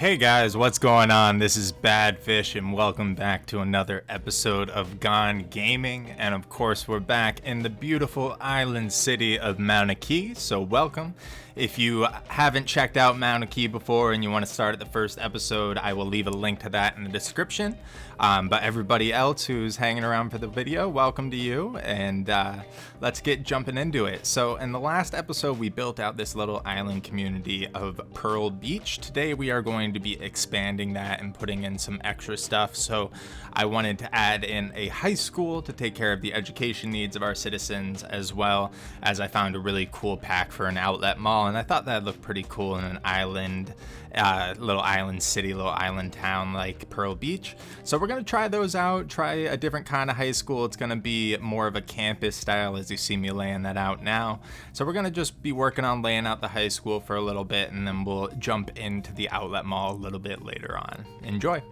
Hey guys, what's going on? This is Badfish and welcome back to another episode of Gone Gaming. And of course, we're back in the beautiful island city of Mauna Key, so welcome. If you haven't checked out Mauna Key before and you want to start at the first episode, I will leave a link to that in the description. But everybody else who's hanging around for the video, welcome to you, and let's get jumping into it. So in the last episode, we built out this little island community of Pearl Beach. Today we are going to be expanding that and putting in some extra stuff. So I wanted to add in a high school to take care of the education needs of our citizens, as well as I found a really cool pack for an outlet mall, and I thought that looked pretty cool in an island, little island city, little island town like Pearl Beach. So we're gonna try those out, try a different kind of high school. It's gonna be more of a campus style, as you see me laying that out now. So we're gonna just be working on laying out the high school for a little bit, and then we'll jump into the outlet mall a little bit later on. Enjoy.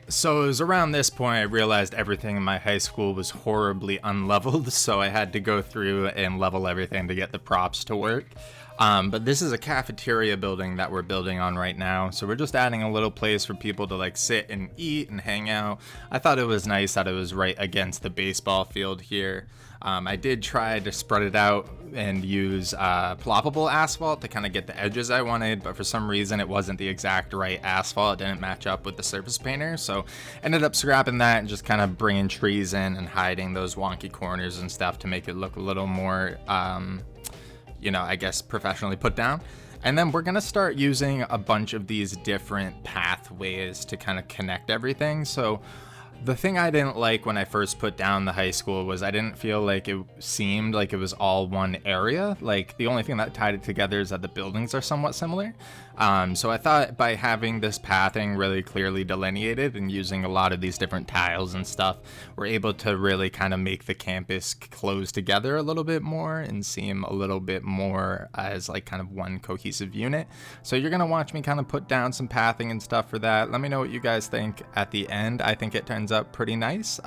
So it was around this point I realized everything in my high school was horribly unleveled, so I had to go through and level everything to get the props to work. But this is a cafeteria building that we're building on right now, so we're just adding a little place for people to like sit and eat and hang out. I thought it was nice that it was right against the baseball field here. I did try to spread it out and use ploppable asphalt to kind of get the edges I wanted, but for some reason it wasn't the exact right asphalt. It didn't match up with the surface painter, so ended up scrapping that and just kind of bringing trees in and hiding those wonky corners and stuff to make it look a little more I guess professionally put down. And then we're gonna start using a bunch of these different pathways to kind of connect everything. So the thing I didn't like when I first put down the high school was I didn't feel like it seemed like it was all one area. Like the only thing that tied it together is that the buildings are somewhat similar. So I thought by having this pathing really clearly delineated and using a lot of these different tiles and stuff, we're able to really kind of make the campus close together a little bit more and seem a little bit more as like kind of one cohesive unit. So you're gonna watch me kind of put down some pathing and stuff for that. Let me know what you guys think at the end. I think it turns up pretty nice.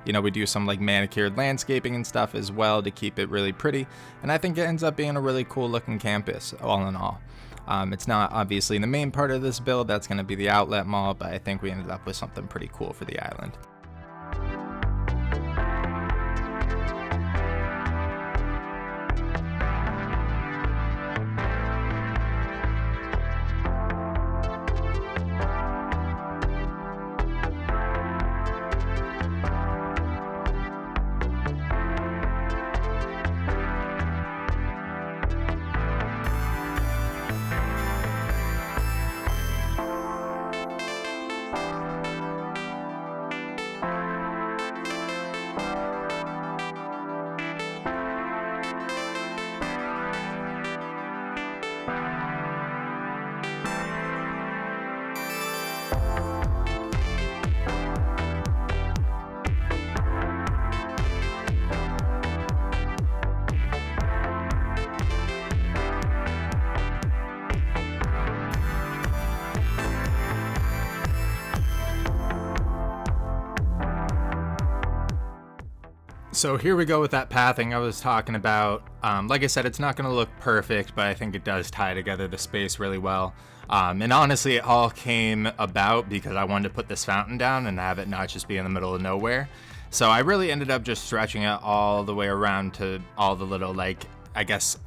We do some like manicured landscaping and stuff as well to keep it really pretty, and I think it ends up being a really cool looking campus all in all. It's not obviously the main part of this build, that's going to be the outlet mall, but I think we ended up with something pretty cool for the island. So here we go with that pathing I was talking about. Like I said, it's not going to look perfect, but I think it does tie together the space really well. And honestly, it all came about because I wanted to put this fountain down and have it not just be in the middle of nowhere. So I really ended up just stretching it all the way around to all the little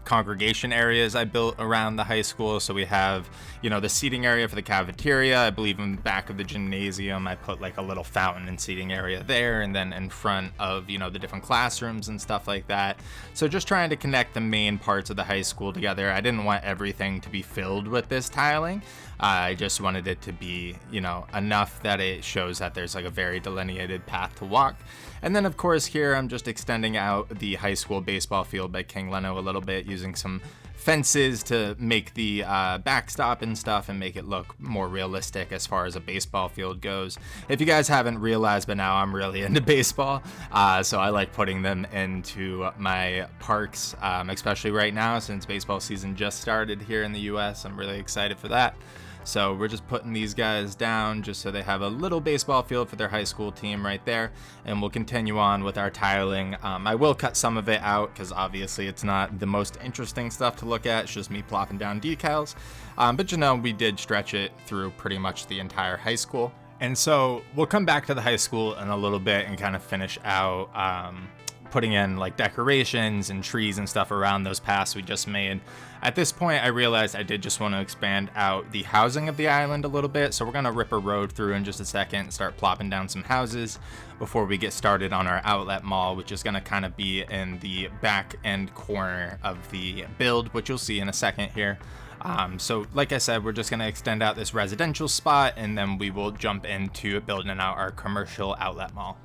congregation areas I built around the high school. So we have, the seating area for the cafeteria. I believe in the back of the gymnasium, I put like a little fountain and seating area there, and then in front of, the different classrooms and stuff like that. So just trying to connect the main parts of the high school together. I didn't want everything to be filled with this tiling. I just wanted it to be, enough that it shows that there's like a very delineated path to walk. And then of course here I'm just extending out the high school baseball field by King Leno a a little bit using some fences to make the backstop and stuff and make it look more realistic as far as a baseball field goes. If you guys haven't realized, but now I'm really into baseball, so I like putting them into my parks, especially right now since baseball season just started here in the US. I'm really excited for that. So we're just putting these guys down just so they have a little baseball field for their high school team right there, and we'll continue on with our tiling. I will cut some of it out because obviously it's not the most interesting stuff to look at. It's just me plopping down decals, but you know, we did stretch it through pretty much the entire high school. And so we'll come back to the high school in a little bit and kind of finish out putting in like decorations and trees and stuff around those paths we just made. At this point, I realized I did just want to expand out the housing of the island a little bit, so we're going to rip a road through in just a second and start plopping down some houses before we get started on our outlet mall, which is going to kind of be in the back end corner of the build, which you'll see in a second here. So like I said, we're just going to extend out this residential spot, and then we will jump into building out our commercial outlet mall.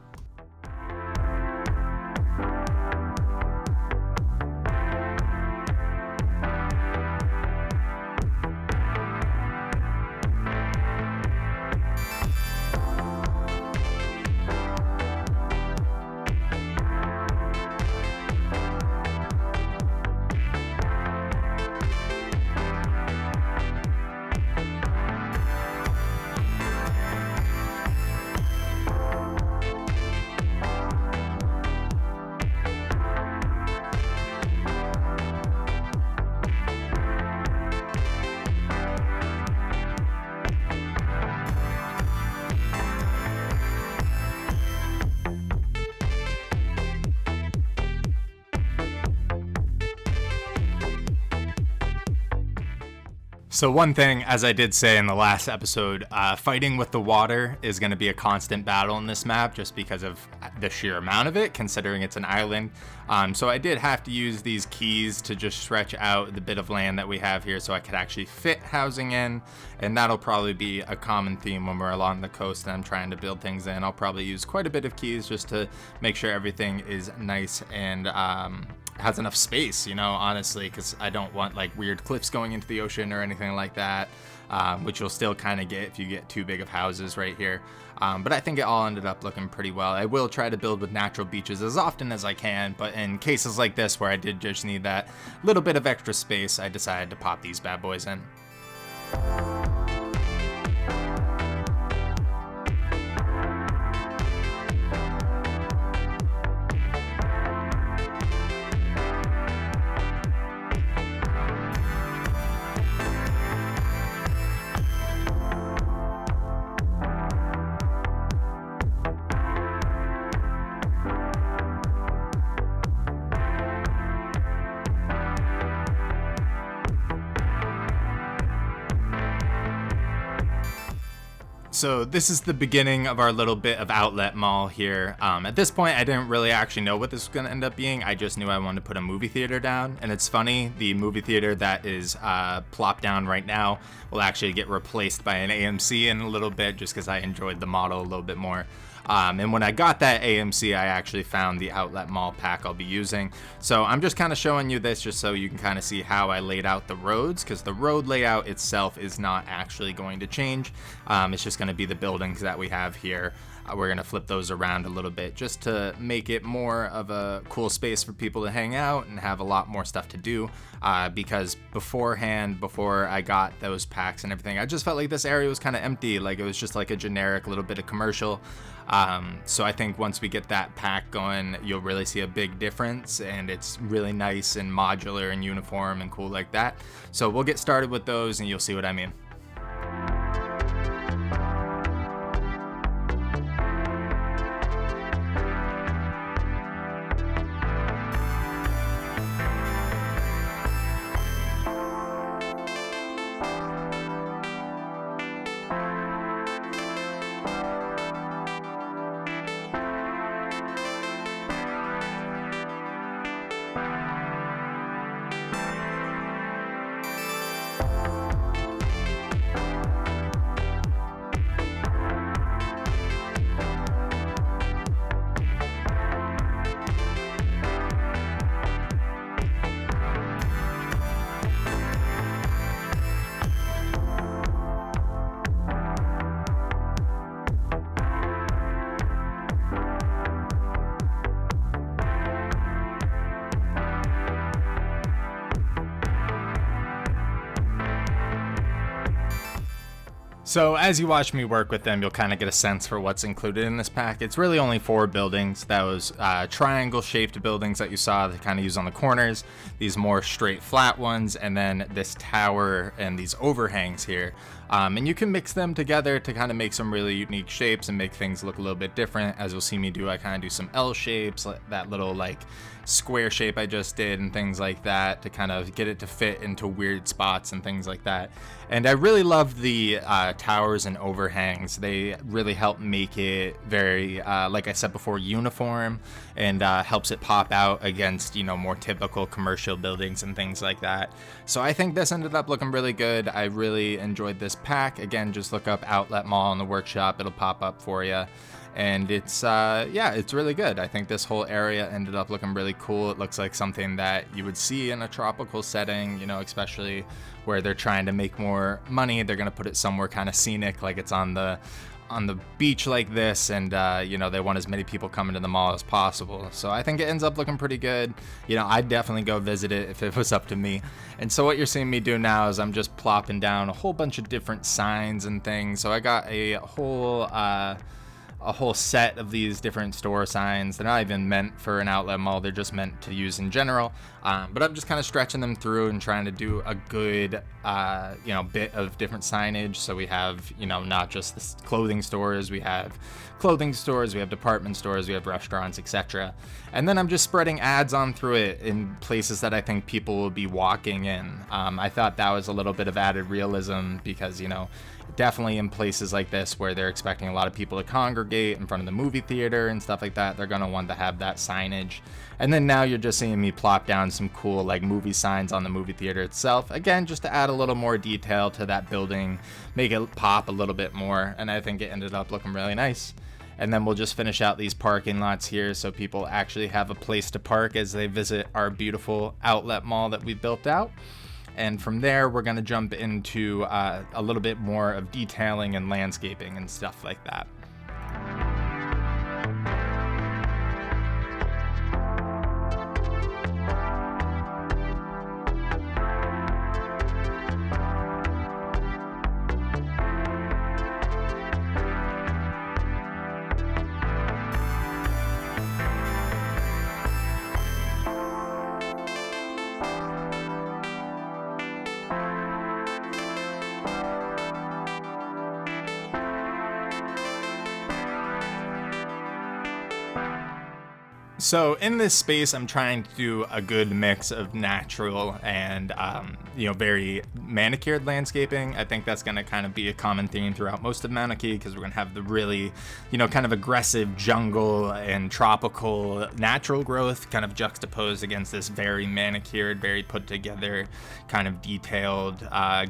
So one thing, as I did say in the last episode, fighting with the water is going to be a constant battle in this map just because of the sheer amount of it, considering it's an island. So I did have to use these keys to just stretch out the bit of land that we have here so I could actually fit housing in, and that'll probably be a common theme when we're along the coast and I'm trying to build things in. I'll probably use quite a bit of keys just to make sure everything is nice and has enough space, you know, honestly, because I don't want like weird cliffs going into the ocean or anything like that, which you'll still kind of get if you get too big of houses right here. But I think it all ended up looking pretty well. I will try to build with natural beaches as often as I can, but in cases like this where I did just need that little bit of extra space, I decided to pop these bad boys in. So this is the beginning of our little bit of outlet mall here. At this point, I didn't really actually know what this was going to end up being. I just knew I wanted to put a movie theater down. And it's funny, the movie theater that is plopped down right now will actually get replaced by an AMC in a little bit just because I enjoyed the model a little bit more. And when I got that AMC, I actually found the outlet mall pack I'll be using. So I'm just kind of showing you this just so you can kind of see how I laid out the roads, because the road layout itself is not actually going to change. It's just going to be the buildings that we have here. We're going to flip those around a little bit just to make it more of a cool space for people to hang out and have a lot more stuff to do. Because beforehand, before I got those packs and everything, I just felt like this area was kind of empty. Like it was just like a generic little bit of commercial. So I think once we get that pack going, you'll really see a big difference, and it's really nice and modular and uniform and cool like that. So we'll get started with those and you'll see what I mean. So as you watch me work with them, you'll kind of get a sense for what's included in this pack. It's really only 4 buildings. Those triangle-shaped buildings that you saw to kind of use on the corners, these more straight flat ones, and then this tower and these overhangs here. And you can mix them together to kind of make some really unique shapes and make things look a little bit different. As you'll see me do, I kind of do some L shapes, like that little like square shape I just did and things like that to kind of get it to fit into weird spots and things like that. And I really love the towers and overhangs. They really help make it very, like I said before, uniform, and helps it pop out against, you know, more typical commercial buildings and things like that. So I think this ended up looking really good. I really enjoyed this pack. Again, just look up Outlet Mall in the workshop. It'll pop up for you. And it's, yeah, it's really good. I think this whole area ended up looking really cool. It looks like something that you would see in a tropical setting, you know, especially where they're trying to make more money. They're going to put it somewhere kind of scenic, like it's on the beach like this, and you know, they want as many people coming to the mall as possible. So I think it ends up looking pretty good. You know, I'd definitely go visit it if it was up to me. And so what you're seeing me do now is I'm just plopping down a whole bunch of different signs and things. So I got a whole set of these different store signs. They're not even meant for an outlet mall, they're just meant to use in general. But I'm just kind of stretching them through and trying to do a good you know, bit of different signage. So we have, you know, not just the clothing stores, we have clothing stores, we have department stores, we have restaurants, etc. And then I'm just spreading ads on through it in places that I think people will be walking in. I thought that was a little bit of added realism because, you know, definitely in places like this where they're expecting a lot of people to congregate in front of the movie theater and stuff like that, they're going to want to have that signage. And then now you're just seeing me plop down some cool like movie signs on the movie theater itself, again just to add a little more detail to that building, make it pop a little bit more, and I think it ended up looking really nice. And then we'll just finish out these parking lots here so people actually have a place to park as they visit our beautiful outlet mall that we built out. And from there, we're going to jump into a little bit more of detailing and landscaping and stuff like that. So in this space, I'm trying to do a good mix of natural and, you know, very manicured landscaping. I think that's going to kind of be a common theme throughout most of Mauna Key because we're going to have the really, you know, kind of aggressive jungle and tropical natural growth kind of juxtaposed against this very manicured, very put together kind of detailed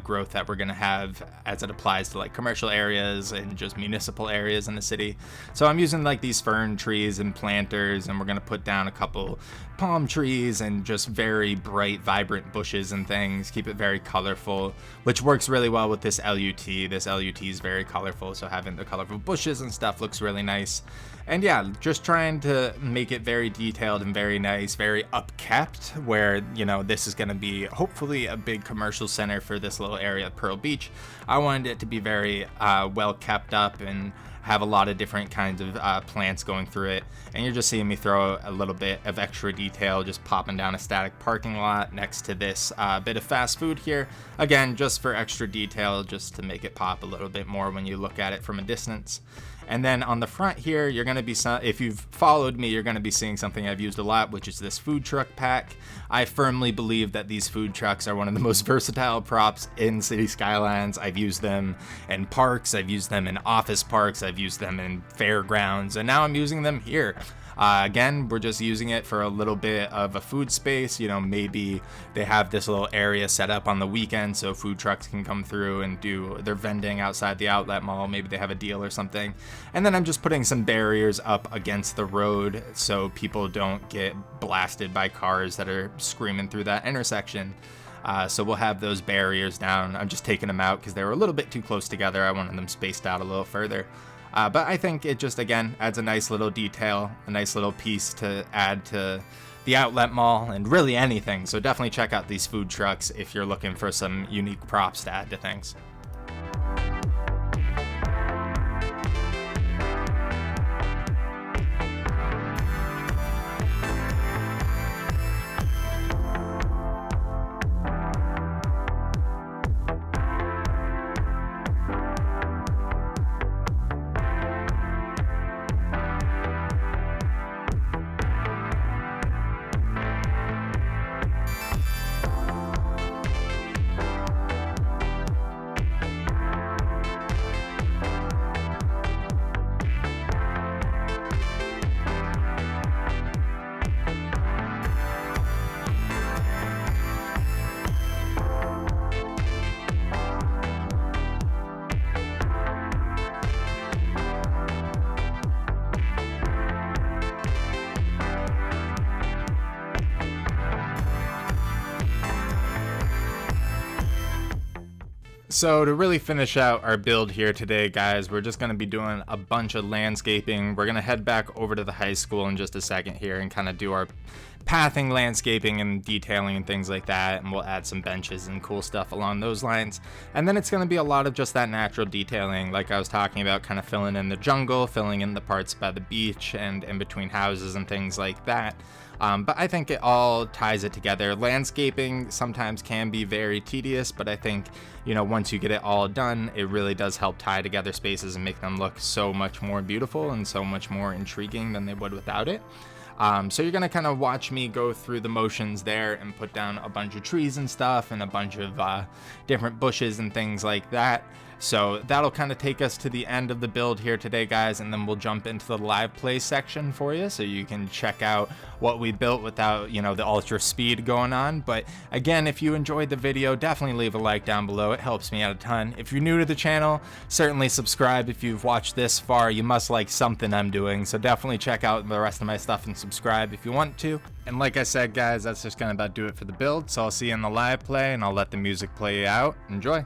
growth that we're going to have as it applies to like commercial areas and just municipal areas in the city. So I'm using like these fern trees and planters, and we're going to put down a couple palm trees and just very bright, vibrant bushes and things, keep it very colorful, which works really well with this LUT. This LUT is very colorful, so having the colorful bushes and stuff looks really nice. And yeah, just trying to make it very detailed and very nice, very upkept, where, you know, this is going to be hopefully a big commercial center for this little area of Pearl Beach. I wanted it to be very well kept up and have a lot of different kinds of plants going through it. And you're just seeing me throw a little bit of extra detail, just popping down a static parking lot next to this bit of fast food here. Again, just for extra detail, just to make it pop a little bit more when you look at it from a distance. And then on the front here, you're going to be, if you've followed me, you're going to be seeing something I've used a lot, which is this food truck pack. I firmly believe that these food trucks are one of the most versatile props in City Skylines. I've used them in parks, I've used them in office parks, I've used them in fairgrounds, and now I'm using them here. Again, we're just using it for a little bit of a food space. You know, maybe they have this little area set up on the weekend so food trucks can come through and do their vending outside the outlet mall. Maybe they have a deal or something. And then I'm just putting some barriers up against the road so people don't get blasted by cars that are screaming through that intersection. So we'll have those barriers down. I'm just taking them out because they were a little bit too close together. I wanted them spaced out a little further. But I think it just, again, adds a nice little detail, a nice little piece to add to the outlet mall and really anything. So definitely check out these food trucks if you're looking for some unique props to add to things. So to really finish out our build here today, guys, we're just going to be doing a bunch of landscaping. We're going to head back over to the high school in just a second here and kind of do our pathing, landscaping, and detailing and things like that, and we'll add some benches and cool stuff along those lines. And then it's going to be a lot of just that natural detailing, like I was talking about, kind of filling in the jungle, filling in the parts by the beach and in between houses and things like that. But I think it all ties it together. Landscaping sometimes can be very tedious, but I think, once you get it all done, it really does help tie together spaces and make them look so much more beautiful and so much more intriguing than they would without it. So you're going to kind of watch me go through the motions there and put down a bunch of trees and stuff and a bunch of different bushes and things like that. So that'll kind of take us to the end of the build here today, guys, and then we'll jump into the live play section for you so you can check out what we built without, the ultra speed going on. But again, if you enjoyed the video, definitely leave a like down below. It helps me out a ton. If you're new to the channel, certainly subscribe. If you've watched this far, you must like something I'm doing, so definitely check out the rest of my stuff and subscribe if you want to. And like I said, guys, that's just gonna about do it for the build, so I'll see you in the live play and I'll let the music play out. Enjoy.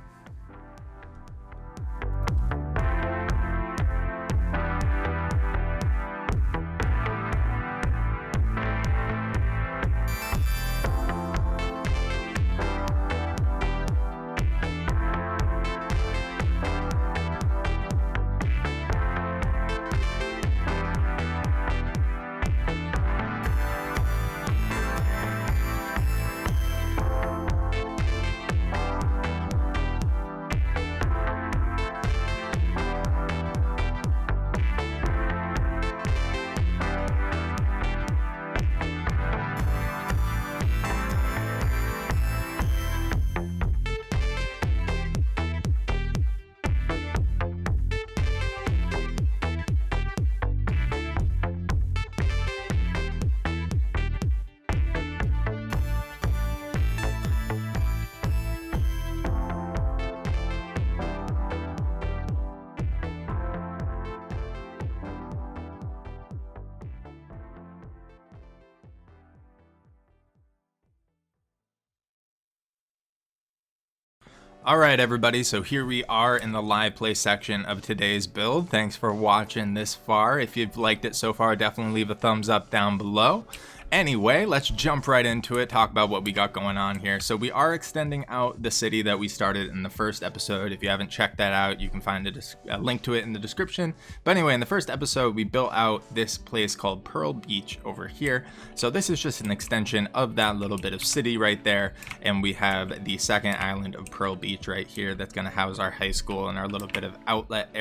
Alright everybody, so here we are in the live play section of today's build. Thanks for watching this far. If you've liked it so far, definitely leave a thumbs up down below. Anyway, let's jump right into it, talk about what we got going on here. So we are extending out the city that we started in the first episode. If you haven't checked that out, you can find a link to it in the description. But anyway, in the first episode, we built out this place called Pearl Beach over here. So this is just an extension of that little bit of city right there. And we have the second island of Pearl Beach right here that's going to house our high school and our little bit of outlet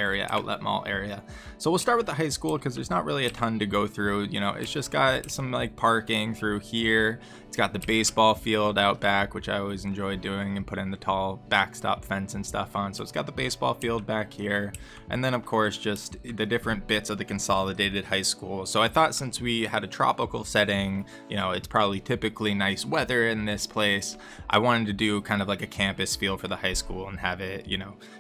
mall area. So we'll start with the high school because there's not really a ton to go through. It's just got some like parking through here. It's got the baseball field out back, which I always enjoy doing, and putting the tall backstop fence and stuff on. So it's got the baseball field back here, and then of course just the different bits of the consolidated high school. So I thought since we had a tropical setting, it's probably typically nice weather in this place, I wanted to do kind of like a campus feel for the high school and have it,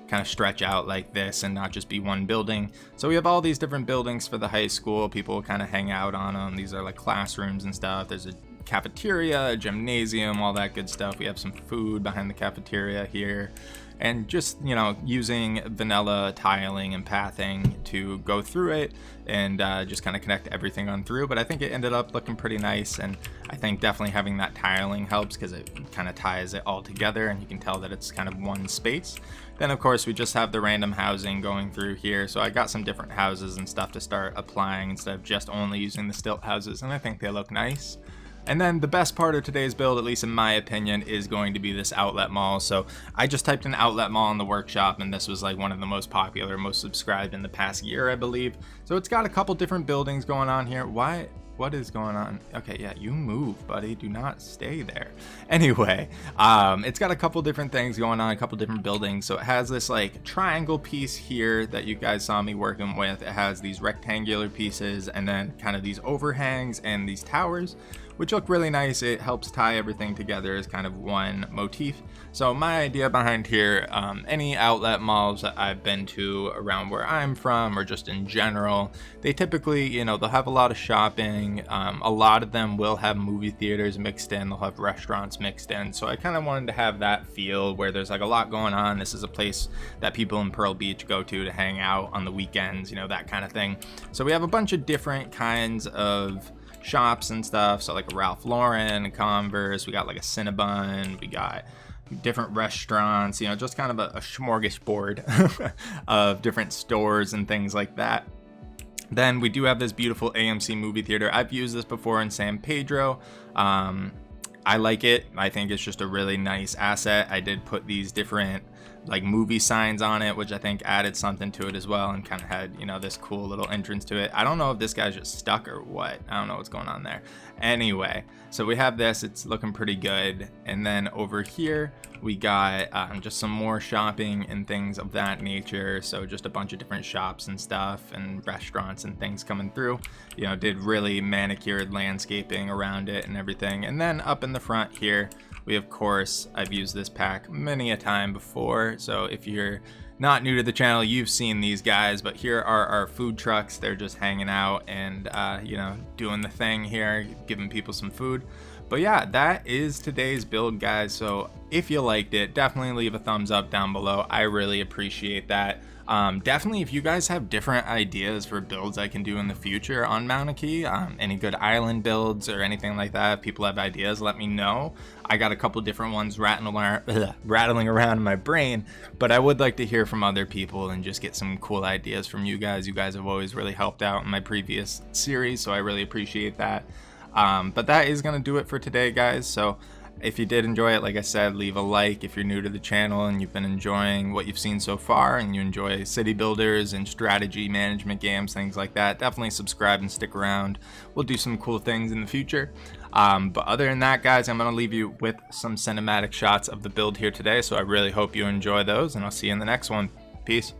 kind of stretch out like this and not just be one building. So we have all these different buildings for the high school. People kind of hang out on them. These are like classrooms and stuff. There's a cafeteria, a gymnasium, all that good stuff. We have some food behind the cafeteria here, and just using vanilla tiling and pathing to go through it and just kind of connect everything on through. But I think it ended up looking pretty nice, and I think definitely having that tiling helps because it kind of ties it all together and you can tell that it's kind of one space. Then of course we just have the random housing going through here, so I got some different houses and stuff to start applying instead of just only using the stilt houses, and I think they look nice. And then the best part of today's build, at least in my opinion, is going to be this outlet mall. So I just typed in outlet mall in the workshop, and this was like one of the most popular, most subscribed in the past year, I believe. So it's got a couple different buildings going on here. What is going on? Okay, yeah, you move, buddy. Do not stay there. Anyway, it's got a couple different things going on, a couple different buildings. So it has this like triangle piece here that you guys saw me working with. It has these rectangular pieces and then kind of these overhangs and these towers. which look really nice. It helps tie everything together as kind of one motif. So my idea behind here, any outlet malls that I've been to around where I'm from, or just in general, they typically, you know, they'll have a lot of shopping. A lot of them will have movie theaters mixed in. They'll have restaurants mixed in. So I kind of wanted to have that feel where there's like a lot going on. This is a place that people in Pearl Beach go to hang out on the weekends, you know, that kind of thing. So we have a bunch of different kinds of shops and stuff. So like a Ralph Lauren, a Converse, we got like a Cinnabon, we got different restaurants, you know, just kind of a smorgasbord of different stores and things like that. Then we do have this beautiful AMC movie theater. I've used this before in San Pedro. I like it. I think it's just a really nice asset. I did put these different like movie signs on it, which I think added something to it as well, and kind of had, you know, this cool little entrance to it. I don't know if this guy's just stuck or what. I don't know what's going on there. Anyway, so we have this. It's looking pretty good. And then over here we got just some more shopping and things of that nature. So just a bunch of different shops and stuff and restaurants and things coming through. You know, did really manicured landscaping around it and everything. And then up in the front here, we, of course, I've used this pack many a time before. So if you're not new to the channel, you've seen these guys, but here are our food trucks. They're just hanging out and, you know, doing the thing here, giving people some food. But yeah, that is today's build, guys. So if you liked it, definitely leave a thumbs up down below. I really appreciate that. Definitely, if you guys have different ideas for builds I can do in the future on Mauna Key, any good island builds or anything like that, if people have ideas, let me know. I got a couple different ones rattling around in my brain, but I would like to hear from other people and just get some cool ideas from you guys. You guys have always really helped out in my previous series, so I really appreciate that. But that is going to do it for today, guys. So if you did enjoy it, like I said, leave a like. If you're new to the channel and you've been enjoying what you've seen so far and you enjoy city builders and strategy management games, things like that, definitely subscribe and stick around. We'll do some cool things in the future. But other than that, guys, I'm going to leave you with some cinematic shots of the build here today. So I really hope you enjoy those, and I'll see you in the next one. Peace.